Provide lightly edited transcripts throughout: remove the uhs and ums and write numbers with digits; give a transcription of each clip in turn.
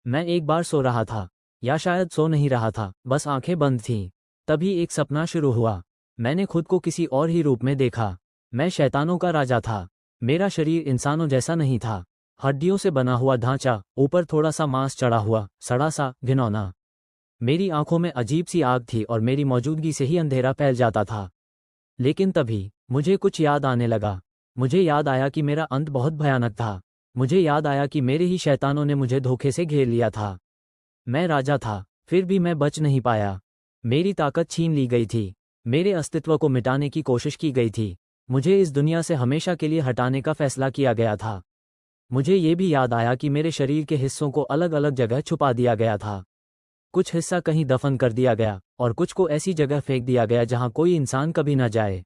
मैं एक बार सो रहा था, या शायद सो नहीं रहा था, बस आंखें बंद थीं। तभी एक सपना शुरू हुआ। मैंने खुद को किसी और ही रूप में देखा। मैं शैतानों का राजा था। मेरा शरीर इंसानों जैसा नहीं था। हड्डियों से बना हुआ ढांचा, ऊपर थोड़ा सा मांस चढ़ा हुआ, सड़ा सा, घिनौना। मेरी आंखों में अजीब सी आग थी और मेरी मौजूदगी से ही अंधेरा फैल जाता था। लेकिन तभी मुझे कुछ याद आने लगा। मुझे याद आया कि मेरा अंत बहुत भयानक था। मुझे याद आया कि मेरे ही शैतानों ने मुझे धोखे से घेर लिया था। मैं राजा था, फिर भी मैं बच नहीं पाया। मेरी ताकत छीन ली गई थी। मेरे अस्तित्व को मिटाने की कोशिश की गई थी। मुझे इस दुनिया से हमेशा के लिए हटाने का फैसला किया गया था। मुझे ये भी याद आया कि मेरे शरीर के हिस्सों को अलग अलग जगह छुपा दिया गया था। कुछ हिस्सा कहीं दफन कर दिया गया और कुछ को ऐसी जगह फेंक दिया गया जहां कोई इंसान कभी न जाए।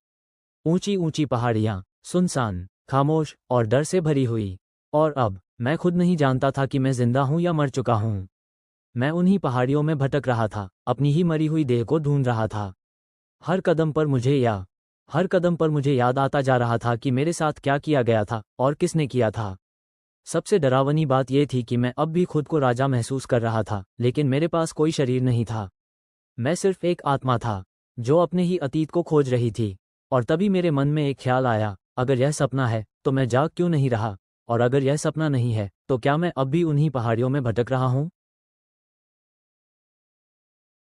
ऊंची ऊंची पहाड़ियां, सुनसान, खामोश और डर से भरी हुई। और अब मैं खुद नहीं जानता था कि मैं जिंदा हूं या मर चुका हूं। मैं उन्हीं पहाड़ियों में भटक रहा था, अपनी ही मरी हुई देह को ढूंढ रहा था। हर कदम पर मुझे हर कदम पर मुझे याद आता जा रहा था कि मेरे साथ क्या किया गया था और किसने किया था। सबसे डरावनी बात यह थी कि मैं अब भी खुद को राजा महसूस कर रहा था, लेकिन मेरे पास कोई शरीर नहीं था। मैं सिर्फ एक आत्मा था जो अपने ही अतीत को खोज रही थी। और तभी मेरे मन में एक ख्याल आया, अगर यह सपना है तो मैं जाग क्यों नहीं रहा? और अगर यह सपना नहीं है तो क्या मैं अब भी उन्हीं पहाड़ियों में भटक रहा हूं?